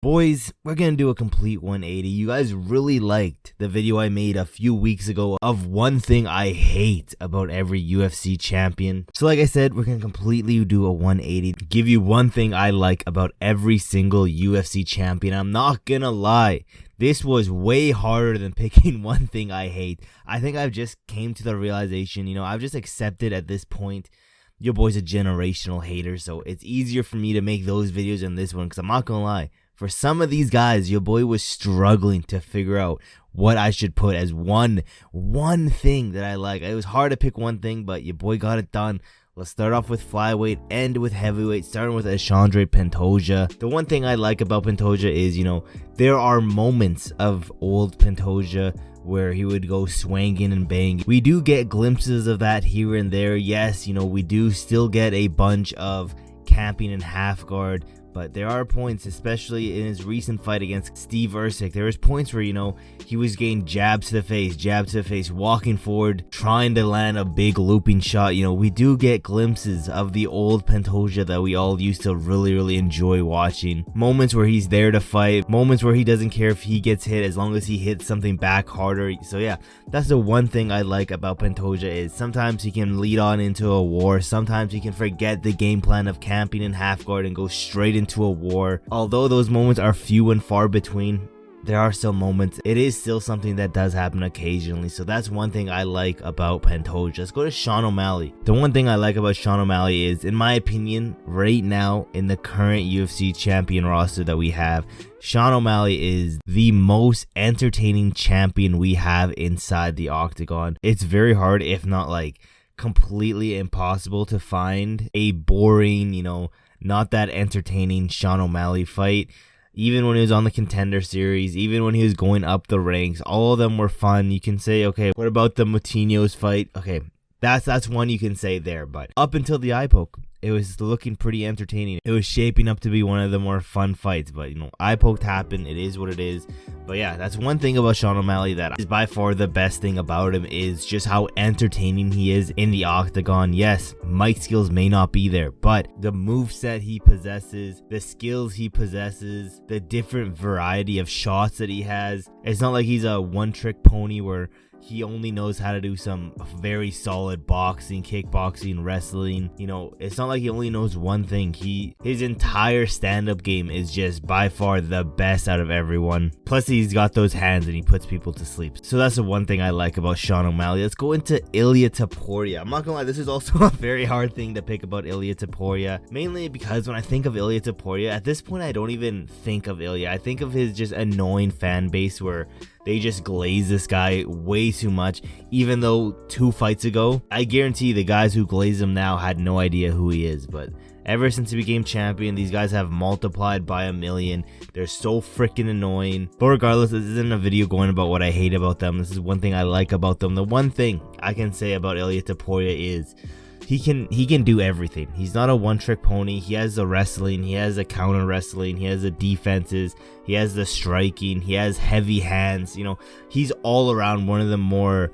Boys, we're gonna do a complete 180. You guys really liked the video I made a few weeks ago of one thing I hate about every UFC champion. So like I said, we're gonna completely do a 180, give you one thing I like about every single UFC champion. I'm not gonna lie, this was way harder than picking one thing I hate. I think I've just came to the realization, I've just accepted at this point your boy's a generational hater, so it's easier for me to make those videos than this one, because I'm not gonna lie. For some of these guys, your boy was struggling to figure out what I should put as one thing that I like. It was hard to pick one thing, but your boy got it done. Let's start off with flyweight, end with heavyweight, starting with Alexandre Pantoja. The one thing I like about Pantoja is, there are moments of old Pantoja where he would go swanging and banging. We do get glimpses of that here and there. Yes, we do still get a bunch of camping and half guard. But there are points, especially in his recent fight against Steve Ercik, there was points where, he was getting jab to the face, walking forward, trying to land a big looping shot. We do get glimpses of the old Pantoja that we all used to really enjoy watching. Moments where he's there to fight, moments where he doesn't care if he gets hit as long as he hits something back harder. So yeah, that's the one thing I like about Pantoja is sometimes he can lead on into a war, sometimes he can forget the game plan of camping and half guard and go straight into a war. Although those moments are few and far between, there are still moments. It is still something that does happen occasionally. So that's one thing I like about Pantoja. Let's go to Sean O'Malley. The one thing I like about Sean O'Malley is, in my opinion, right now in the current UFC champion roster that we have, Sean O'Malley is the most entertaining champion we have inside the octagon. It's very hard, if not completely impossible, to find a boring, not that entertaining Sean O'Malley fight. Even when he was on the Contender Series, even when he was going up the ranks, all of them were fun. You can say, okay, what about the Moutinho's fight? Okay, that's one you can say there. But up until the eye poke, it was looking pretty entertaining. It was shaping up to be one of the more fun fights. But, eye poked happened. It is what it is. But yeah, that's one thing about Sean O'Malley that is by far the best thing about him, is just how entertaining he is in the octagon. Yes, mic skills may not be there, but the moveset he possesses, the skills he possesses, the different variety of shots that he has. It's not like he's a one-trick pony where he only knows how to do some very solid boxing, kickboxing, wrestling. It's not like he only knows one thing. His entire stand-up game is just by far the best out of everyone. Plus, he's got those hands and he puts people to sleep. So that's the one thing I like about Sean O'Malley. Let's go into Ilia Topuria. I'm not gonna lie, this is also a very hard thing to pick about Ilia Topuria. Mainly because when I think of Ilia Topuria, at this point I don't even think of Ilia. I think of his just annoying fan base where they just glaze this guy way too much, even though 2 fights ago, I guarantee the guys who glaze him now had no idea who he is. But ever since he became champion, these guys have multiplied by a million. They're so freaking annoying. But regardless, this isn't a video going about what I hate about them. This is one thing I like about them. The one thing I can say about Ilia Topuria is he can do everything. He's not a one-trick pony. He has the wrestling, he has the counter wrestling, he has the defenses, he has the striking, he has heavy hands. He's all around one of the more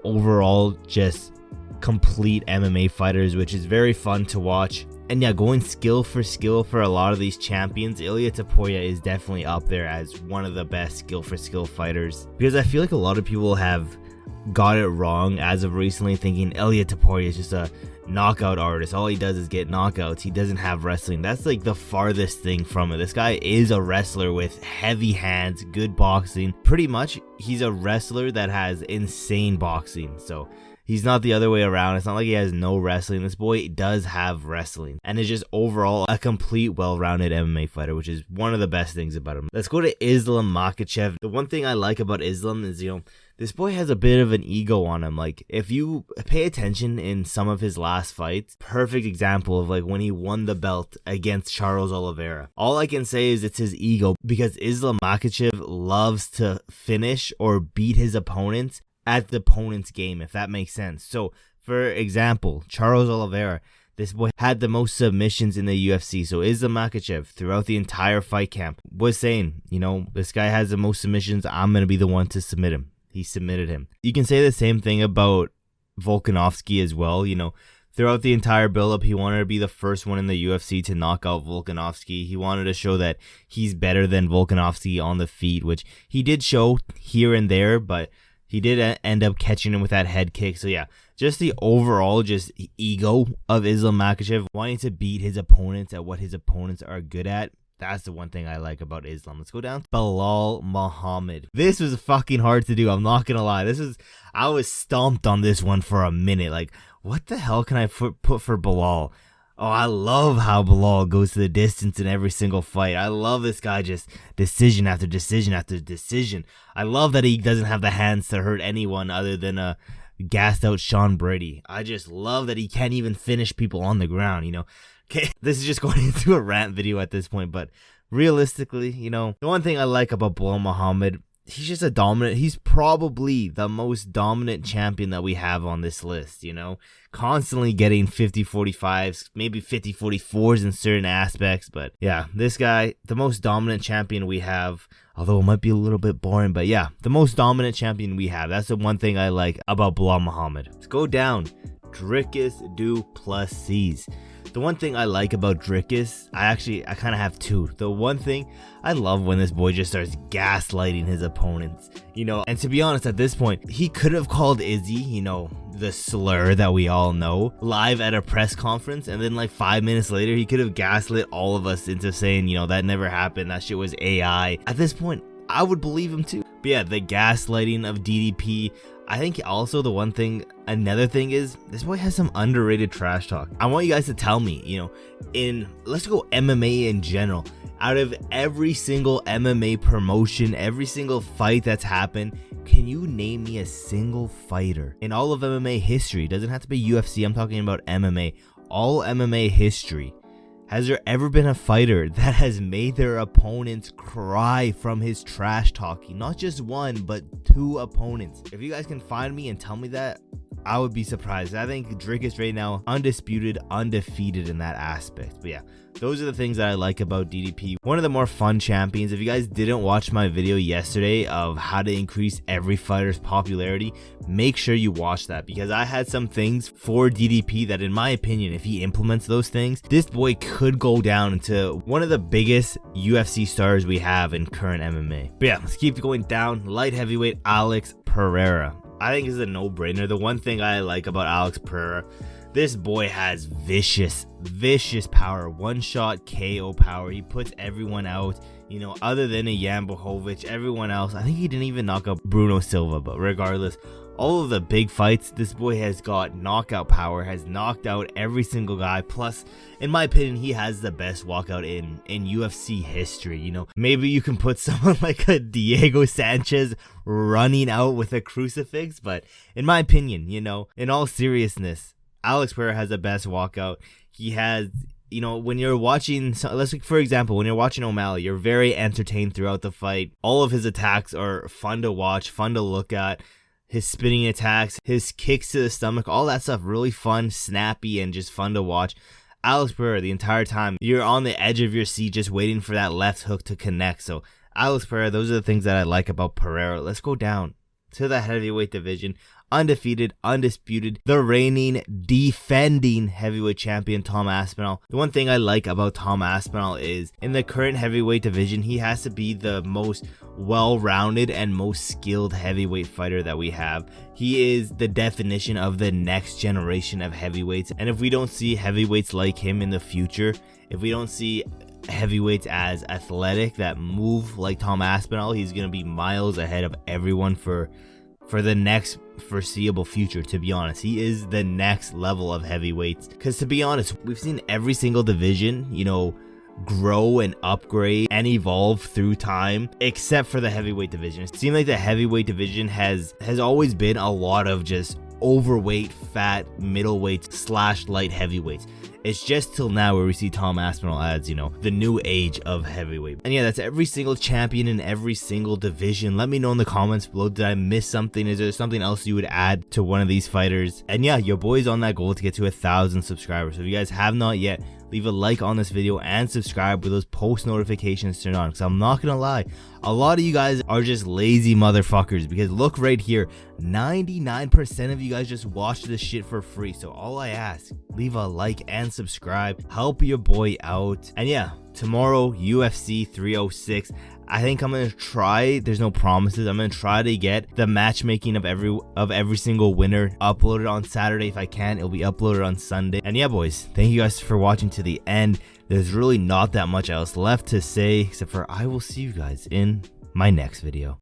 overall just complete MMA fighters, which is very fun to watch. And yeah, going skill for skill for a lot of these champions, Ilia Topuria is definitely up there as one of the best skill for skill fighters, because I feel like a lot of people have got it wrong as of recently, thinking Ilia Topuria is just a knockout artist. All he does is get knockouts. He doesn't have wrestling. That's the farthest thing from it. This guy is a wrestler with heavy hands, good boxing. Pretty much, he's a wrestler that has insane boxing. So he's not the other way around. It's not like he has no wrestling. This boy does have wrestling and is just overall a complete well-rounded MMA fighter, which is one of the best things about him. Let's go to Islam Makhachev. The one thing I like about Islam is, this boy has a bit of an ego on him. If you pay attention in some of his last fights, perfect example of when he won the belt against Charles Oliveira. All I can say is it's his ego, because Islam Makhachev loves to finish or beat his opponents at the opponent's game, if that makes sense. So, for example, Charles Oliveira, this boy had the most submissions in the UFC. So Islam Makhachev, throughout the entire fight camp, was saying, this guy has the most submissions. I'm going to be the one to submit him. He submitted him. You can say the same thing about Volkanovski as well. Throughout the entire build-up, he wanted to be the first one in the UFC to knock out Volkanovski. He wanted to show that he's better than Volkanovski on the feet, which he did show here and there, but he did end up catching him with that head kick. So yeah, just the overall ego of Islam Makhachev, wanting to beat his opponents at what his opponents are good at. That's the one thing I like about Islam. Let's go down to Belal Muhammad. This was fucking hard to do. I'm not going to lie. I was stumped on this one for a minute. Like, what the hell can I put for Belal? Oh, I love how Belal goes to the distance in every single fight. I love this guy just decision after decision after decision. I love that he doesn't have the hands to hurt anyone other than a gassed out Sean Brady. I just love that he can't even finish people on the ground, you know. Okay, this is just going into a rant video at this point, but realistically, you know, the one thing I like about Belal Muhammad, he's just he's probably the most dominant champion that we have on this list, you know, constantly getting 50-45s, maybe 50-44s in certain aspects, but yeah, this guy, the most dominant champion we have, although it might be a little bit boring, but yeah, the most dominant champion we have. That's the one thing I like about Belal Muhammad. Let's go down. Dricus Du Plessis. The one thing I like about Dricus, I kind of have two. The one thing, I love when this boy just starts gaslighting his opponents, you know, and to be honest, at this point, he could have called Izzy, you know, the slur that we all know, live at a press conference, and then like 5 minutes later, he could have gaslit all of us into saying, you know, that never happened, that shit was AI. At this point, I would believe him too. But yeah, the gaslighting of DDP, I think also another thing is, this boy has some underrated trash talk. I want you guys to tell me, you know, let's go MMA in general. Out of every single MMA promotion, every single fight that's happened, can you name me a single fighter in all of MMA history? It doesn't have to be UFC, I'm talking about MMA. All MMA history. Has there ever been a fighter that has made their opponents cry from his trash talking? Not just one, but two opponents. If you guys can find me and tell me that, I would be surprised. I think Dricus right now, undisputed, undefeated in that aspect. But yeah, those are the things that I like about DDP. One of the more fun champions. If you guys didn't watch my video yesterday of how to increase every fighter's popularity, make sure you watch that, because I had some things for DDP that, in my opinion, if he implements those things, this boy could go down into one of the biggest UFC stars we have in current MMA. But yeah, let's keep going down. Light heavyweight Alex Pereira. I think this is a no-brainer. The one thing I like about Alex Pereira, this boy has vicious power, one-shot KO power. He puts everyone out, you know, other than a Jan Blachowicz, everyone else. I think he didn't even knock out Bruno Silva, but regardless, all of the big fights, this boy has got knockout power, has knocked out every single guy. Plus, in my opinion, he has the best walkout in UFC history. You know, maybe you can put someone like a Diego Sanchez running out with a crucifix, but in my opinion, you know, in all seriousness, Alex Pereira has the best walkout. He has, you know, when you're watching, for example, when you're watching O'Malley, you're very entertained throughout the fight. All of his attacks are fun to watch, fun to look at. His spinning attacks, his kicks to the stomach, all that stuff really fun, snappy, and just fun to watch. Alex Pereira, the entire time, you're on the edge of your seat just waiting for that left hook to connect. So Alex Pereira, those are the things that I like about Pereira. Let's go down to the heavyweight division. Undefeated, undisputed, the reigning, defending heavyweight champion Tom Aspinall. The one thing I like about Tom Aspinall is, in the current heavyweight division, he has to be the most well-rounded and most skilled heavyweight fighter that we have. He is the definition of the next generation of heavyweights, and if we don't see heavyweights like him in the future, if we don't see heavyweights as athletic that move like Tom Aspinall, he's going to be miles ahead of everyone for the next foreseeable future. To be honest, he is the next level of heavyweights, because to be honest, we've seen every single division, you know, grow and upgrade and evolve through time, except for the heavyweight division. It seems like the heavyweight division has always been a lot of just overweight, fat, middleweights / light heavyweights. It's just till now where we see Tom Aspinall as, you know, the new age of heavyweight. And yeah, that's every single champion in every single division. Let me know in the comments below, did I miss something? Is there something else you would add to one of these fighters? And yeah, your boy's on that goal to get to 1,000 subscribers. So if you guys have not yet, leave a like on this video and subscribe with those post notifications turned on, because I'm not gonna lie, a lot of you guys are just lazy motherfuckers, because look right here, 99% of you guys just watch this shit for free. So all I ask, leave a like and subscribe, help your boy out. And yeah, tomorrow UFC 306, I think I'm gonna try, there's no promises, I'm gonna try to get the matchmaking of every single winner uploaded on Saturday. If I can, it'll be uploaded on Sunday. And yeah boys, thank you guys for watching to the end. There's really not that much else left to say, except for I will see you guys in my next video.